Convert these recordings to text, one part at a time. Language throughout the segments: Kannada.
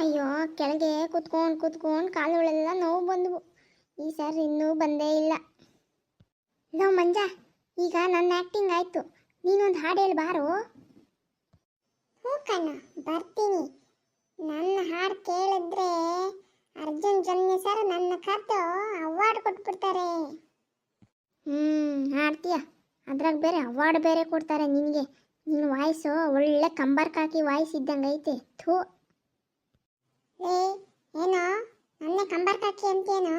ಅಯ್ಯೋ, ಕೆಳಗೆ ಕುತ್ಕೊಂಡು ಕಾಲುಗಳೆಲ್ಲ ನೋವು ಬಂದವು. ಈ ಸರ್ ಇನ್ನೂ ಬಂದೇ ಇಲ್ಲ. ಲೋ ಮಂಜ, ಈಗ ನನ್ನ ಆ್ಯಕ್ಟಿಂಗ್ ಆಯಿತು, ನೀನೊಂದು ಹಾಡು ಹೇಳಿ ಬಾರೋ. ಹ್ಞೂ ಕಣ್ಣ, ಬರ್ತೀನಿ. ನನ್ನ ಹಾಡು ಕೇಳಿದ್ರೆ ಅರ್ಜುನ್ ಜನ್ಯ ಸರ್ ನನ್ನ ಕರೆದು ಅವಾರ್ಡ್ ಕೊಟ್ಬಿಡ್ತಾರೆ. ಹಾಡ್ತೀಯ, ಅದ್ರಾಗ ಬೇರೆ ಅವಾರ್ಡ್ ಬೇರೆ ಕೊಡ್ತಾರೆ ನಿನಗೆ. ನಿನ್ನ ವಾಯ್ಸು ಒಳ್ಳೆ ಕಂಬರ್ಕ್ ಹಾಕಿ ವಾಯ್ಸ್ ಇದ್ದಂಗೆ ಐತೆ. ಥೂ ಏನೋ ನನ್ನೇ ಕಂಬರ್ಕ್ ಹಾಕಿ ಅಂತೇನೋ,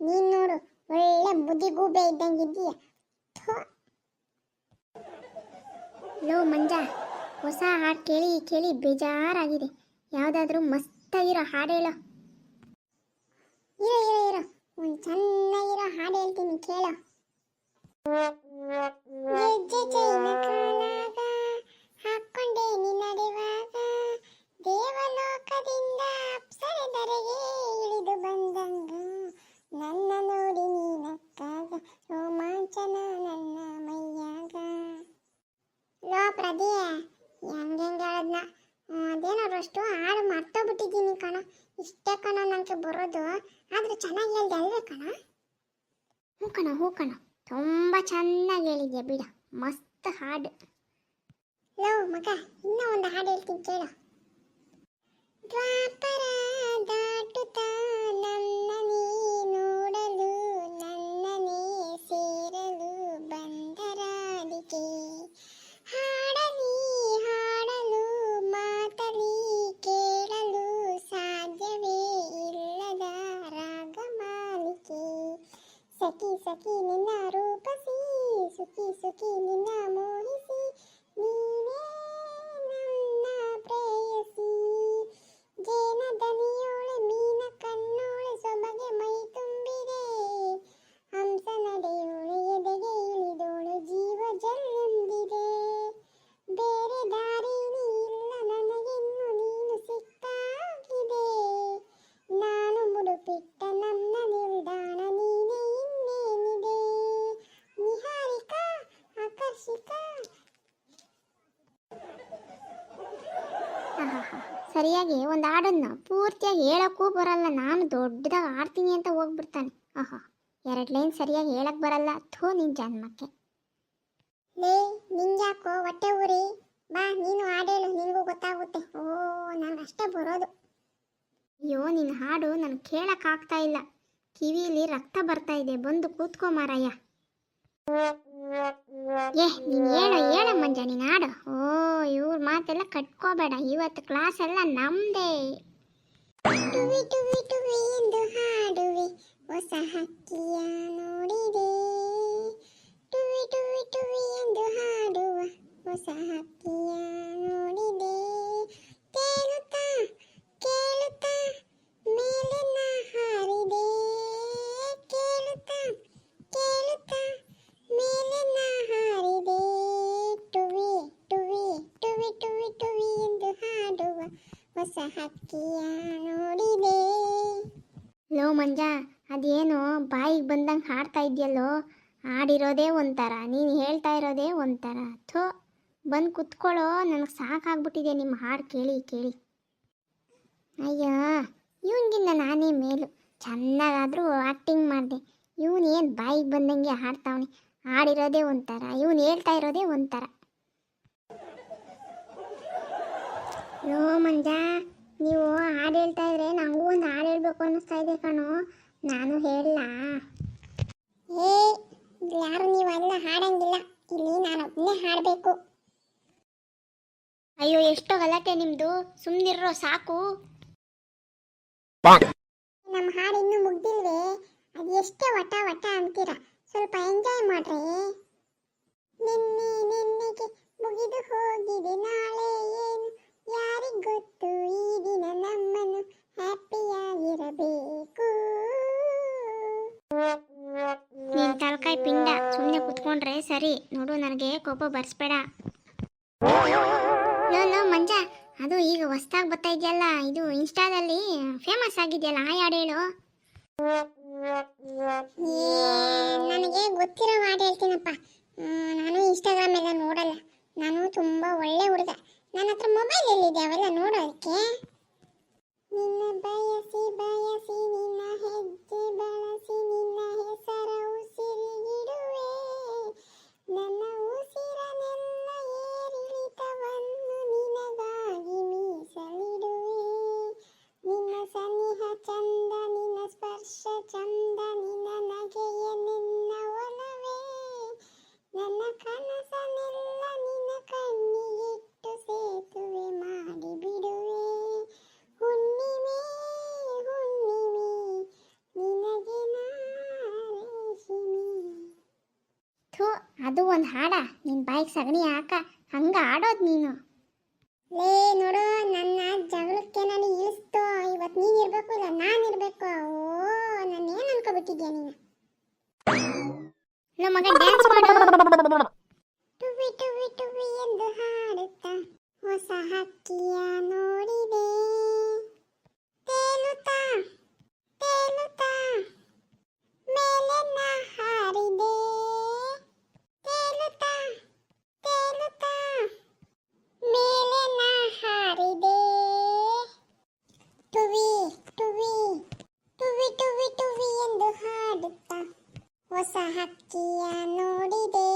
ನೀನು ನೋಡು ಒಳ್ಳೆ ಮುದಿಗೂಬೆ ಇದ್ದಂಗೆ ಇದೀಯ. ಥೂ. ಲೋ ಮಂಜ, ಹೊಸ ಹಾಡು ಕೇಳಿ ಕೇಳಿ ಬೇಜಾರಾಗಿದೆ. ಯಾವುದಾದ್ರೂ ಮಸ್ತಾಗಿರೋ ಹಾಡು ಹೇಳೋ. ಇರೋ ಒಂದು ಚೆನ್ನಾಗಿರೋ ಹಾಡು ಹೇಳ್ತೀನಿ ಕೇಳೋ. ಗೆಜ್ಜೆ ಚೈನ ಕಾಲಾಗ ಹಾಕ್ಕೊಂಡೆ ನಿನ್ನಡೆವಾಗ, ದೇವಲೋಕದಿಂದ ಅಪ್ಸರದರೆಗೆ ಇಳಿದು ಬಂದಂಗ, ನನ್ನ ನೋಡಿ ನೀನಕ್ಕಾಗ ರೋಮಾಂಚನ ನನ್ನ ಮೈಯಾಗ. ಲೋ ಪ್ರದಿ, ಹೆಂಗೆ ಹೇಳದ್ನ ಅದೇನಾದ್ರಷ್ಟು ಹಾಡು ಮರ್ತೋಗ್ಬಿಟ್ಟಿದ್ದೀನಿ ಕಣ. ಇಷ್ಟೇ ಕಣ ನನಗೆ ಬರೋದು, ಆದ್ರೆ ಚೆನ್ನಾಗಿ ಹೇಳ್ದೆ ಅಲ್ವೇ ಕಣ? ಹ್ಞೂ ಕಣ, ತುಂಬ ಚೆನ್ನಾಗಿ ಹೇಳಿದ್ಯಾ ಬಿಡ, ಮಸ್ತ್ ಹಾಡು. ಲೋ ಮಗ, ಇನ್ನೂ ಒಂದು ಹಾಡು ಹೇಳ್ತೀನಿ ಕೇಳು. ದ್ವಾಪರ ದಾಟುತ್ತಾ ನನ್ನನೇ ನೋಡಲು, ನನ್ನನೇ ಸೇರಲು ಬಂದರಾದಿಕೆ, ಹಾಡಲಿ ಹಾಡಲು ಮಾತಲಿ ಕೇಳಲು ಸಾಧ್ಯವೇ ಇಲ್ಲದ ರಾಗಮಾಲಿಕೆ, ಸಖಿ ಸಖಿ ನಿನ್ನ ರೂಪಸಿ, ಸುಖಿ ಸುಖಿ ನಿನ್ನ ಮೋಹಿಸಿ, ನೀನೇ ನನ್ನ ಪ್ರೇಯಸಿ, ಜೇನ ದನಿಯೋಳೆ ಮೀನ ಕಣ್ಣೋಳೆ ಸೊಬಗೆ ಮೈ ತುಂಬಿದೆ, ಹಂಸ ನಡೆಯೋಳೆ ಎದೆಗೆ ಇಳಿದೋಳು ಜೀವ ಜಲ್ಲೆಂದಿದೆ, ಬೇರೆ ದಾರಿನೇ ಇಲ್ಲ ನನಗಿನ್ನು ನೀನು ಸಿಕ್ಕಾಗಿದೆ, ನಾನು ಮುಡುಪಿಟ್ಟ ನನ್ನ ನಿಲ್ದಾಣ ನೀನೇ ಇನ್ನೇನಿದೆ, ನಿಹಾರಿಕಾ ಆಕರ್ಷಿಕಾ. ಸರಿಯಾಗಿ ಒಂದು ಹಾಡನ್ನು ಪೂರ್ತಿಯಾಗಿ ಹೇಳೋಕ್ಕೂ ಬರಲ್ಲ. ನಾನು ದೊಡ್ಡದಾಗಿ ಆಡ್ತೀನಿ ಅಂತ ಹೋಗ್ಬಿಡ್ತಾನೆ. ಎರಡು ಲೈನ್ ಸರಿಯಾಗಿ ಹೇಳಕ್ ಬರಲ್ಲ. ಥೂ ನಿನ್ ಜನ್ಮಕ್ಕೆ. ಲೇ ನಿಂಗ್ಯಾಕೋ ಹೊಟ್ಟೆ ಊರಿ, ಬಾ ನೀನು ಹಾಡೇಳು, ನಿನಗೂ ಗೊತ್ತಾಗುತ್ತೆ. ಓ, ನನಗಷ್ಟೇ ಬರೋದು. ಅಯ್ಯೋ, ನಿನ್ನ ಹಾಡು ನನಗೆ ಕೇಳಕ್ಕಾಗ್ತಾ ಇಲ್ಲ, ಕಿವಿಲಿ ರಕ್ತ ಬರ್ತಾ ಇದೆ. ಬಂದು ಕೂತ್ಕೋ ಮಾರಯ್ಯ. ನೀನು ಹೇಳ ಮಂಜ, ನೀನು ಹಾಡು. ಓ, ಇವ್ರ ಮಾತೆಲ್ಲ ಕಟ್ಕೋಬೇಡ, ಇವತ್ತು ಕ್ಲಾಸ್ ಎಲ್ಲ ನಮ್ದೇ. ಟುವಿ ಟುವಿ ಟುವಿ ಎಂದು ಹಾಡುವೆ, ಹೊಸ ಹಕ್ಕಿಯ ನೋಡಿದೆ, ಟುವಿ ಟುವಿ ಟುವಿ ಎಂದು ಹಾಡುವ ಹೊಸ ಹಕ್ಕಿಯ ನೋಡಿದೆ, ತೇಲುತ್ತಾ ಕೇಳುತ್ತಾ ಮೇಲೆ ನಾ ಹಾರಿದೆ, ಕೇಳುತ್ತಾ ಕೇಳುತ್ತಾ ಮೇಲೆ ನಾ ಹಾರಿದೆ, ಟುವಿ ಟುವಿ ಟುವಿ ಟುವಿ ಟುವಿ ಎಂದು ಹಾಡುವ ಹೊಸ ಹಕ್ಕಿಯ ನೋಡಿದೆ. ಲೋ ಮಂಜ, ಅದೇನೋ ಬಾಯಿಗೆ ಬಂದಂಗೆ ಹಾಡ್ತಾ ಇದೆಯಲ್ಲೋ, ಹಾಡಿರೋದೇ ಒಂಥರ, ನೀನು ಹೇಳ್ತಾ ಇರೋದೇ ಒಂಥರ. ಥೋ, ಬಂದು ಕುತ್ಕೊಳ್ಳೋ, ನನಗೆ ಸಾಕಾಗ್ಬಿಟ್ಟಿದೆ ನಿಮ್ಮ ಹಾಡು ಕೇಳಿ ಕೇಳಿ. ಅಯ್ಯೋ, ಇವನಿಗಿನ್ನ ನಾನೇ ಮೇಲು, ಚೆನ್ನಾಗಾದರೂ ಆ್ಯಕ್ಟಿಂಗ್ ಮಾಡಿದೆ. ಇವನು ಏನು ಬಾಯಿಗೆ ಬಂದಂಗೆ ಹಾಡ್ತಾವನೆ, ಹಾಡಿರೋದೇ ಒಂಥರ, ಇವನು ಹೇಳ್ತಾ ಇರೋದೇ ಒಂಥರ. ಲೋ ಮಂಜ, ನೀವು ಹಾಡು ಹೇಳ್ತಾ ಇದ್ರೆ ನನಗೂ ಒಂದು ಹಾಡು ಹೇಳ್ಬೇಕು ಅನ್ನಿಸ್ತಾ ಇದೆ ಕಣೋ, ನಾನು ಹೇಳಲಾ? ಯಾರು ನೀವೆಲ್ಲ ಹಾಡಂಗಿಲ್ಲ, ಇಲ್ಲಿ ನಾನು ಒಬ್ಬನೇ ಹಾಡಬೇಕು. ಅಯ್ಯೋ, ಎಷ್ಟೋ ಗಲಾಟೆ ನಿಮ್ಮದು, ಸುಮ್ಮನಿರೋ ಸಾಕು. ನಮ್ಮ ಹಾಡು ಇನ್ನೂ ಮುಗ್ದಿಲ್ವೇ? ಅದು ಎಷ್ಟೇ ವಟ ವಟ ಅಂತೀರ, ಸ್ವಲ್ಪ ಎಂಜಾಯ್ ಮಾಡ್ರಿ. ನಿನ್ನೆಗೆ ಮುಗಿದು ಹೋಗಿದೆ, ನಾಳೆ ಏನು ಯಾರಿಗ್ ಗೊತ್ತು, ಈ ದಿನ ನಮ್ಮನ್ನು ಹ್ಯಾಪಿಯಾಗಿರಬೇಕು. ನೀನ್ ತಲಕಾಯಿ ಪಿಂಡ, ಸುಮ್ಮನೆ ಕುತ್ಕೊಂಡ್ರೆ ಸರಿ. ನೋಡು, ನನಗೆ ಕೋಪ ಬರ್ಸ್ಬೇಡ. ಲೋ ಮಂಜ, ಅದು ಈಗ ಹೊಸ್ದಾಗಿ ಬರ್ತಾ ಇದೆಯಲ್ಲ, ಇದು ಇನ್ಸ್ಟಾದಲ್ಲಿ ಫೇಮಸ್ ಆಗಿದೆಯಲ್ಲ, ಆ ಹಾಡು ಹೇಳು. ನನಗೆ ಗೊತ್ತಿರೋ ಹಾಡು ಹೇಳ್ತೀನಪ್ಪ. ನಾನು ಇನ್ಸ್ಟಾಗ್ರಾಮ್ ಎಲ್ಲ ನೋಡಲ್ಲ, ನಾನು ತುಂಬ ಒಳ್ಳೆ ಹುಡುಗ. ನನ್ನ ಹತ್ರ ಮೊಬೈಲ್ ಎಲ್ಲಿದೆ ಅವೆಲ್ಲ ನೋಡೋದಕ್ಕೆ. ನಿನ್ನ ಬಯಸಿ ಬಯಸಿ ನಿನ್ನ ಹೆಜ್ಜೆ ಬಳಸಿ ನಿನ್ನ ಹೆಸರ ಉಸಿರಿಗಿಡುವೆ ನನ್ನ ಉಸಿರನೆಲ್ಲ ಏರಿಳಿತವನ್ನು ನಿನಗಾಗಿ ಮೀಸಲಿಡುವೆ ನಿನ್ನ ಸನಿಹ ಚಂದ ನಿನ್ನ ಸ್ಪರ್ಶ ಚಂದ ನಿನ್ನ ನಗೆಯ ನಿನ್ನ ಒಲವೇ ನನ್ನ ಕನಸನೆಲ್ಲ ನಿನ್ನ ಕಣ್ಣಿಗಿಟ್ಟು ಸೇತುವೆ ಮಾಡಿ ಬಿಡುವೆ ಹುಣ್ಣಿಮೆ ಹುಣ್ಣಿಮೆ ನಿನಗೆ ನಾರೇಶಿಮೆ. ಥೂ, ಅದು ಒಂದು ಹಾಡ ನಿನ್ನ ಬಾಯಿಗೆ ಸಗಣಿ ಹಾಕ ಹಂಗ ಆಡೋದು ನೀನು. ಲೇ ನೋಡು, ನನ್ನ ಜಗಳಕ್ಕೆ ನಾನು ಇಳಿಸ್ತೋ. ಇವತ್ತು ನೀನು ಇರಬೇಕು ಇಲ್ಲ ನಾನು ಇರಬೇಕು. ಓ, ನಾನು ಏನು ಅನ್ಕೋಬಿಟ್ಟಿದ್ಯಾ ನೀನು? ನಮ್ಮ ಮಗ ಡ್ಯಾನ್ಸ್ ಮಾಡು. ಟುವಿ ಟುವಿ ಟುವಿ ಎಂದು ಹಾಡುತ್ತಾ ಹೊಸ ಹಕ್ಕಿಯ ನೋಡಿದೆ ತೇಲುತ್ತಾ ತೇಲುತ್ತಾ ಮೇಲೆನ್ನ ಹಾರಿದೆ ತೇಲುತ್ತಾ ತೇಲುತ್ತಾ ಮೇಲೆನ್ನ ಹಾರಿದೆ ಟುವಿ ಟುವಿ ಟುವಿ ಟುವಿ ಟುವಿ ಎಂದು ಹಾಡುತ್ತಾ ಹೊಸ ಹಕ್ಕಿಯ ನೋಡಿದೆ.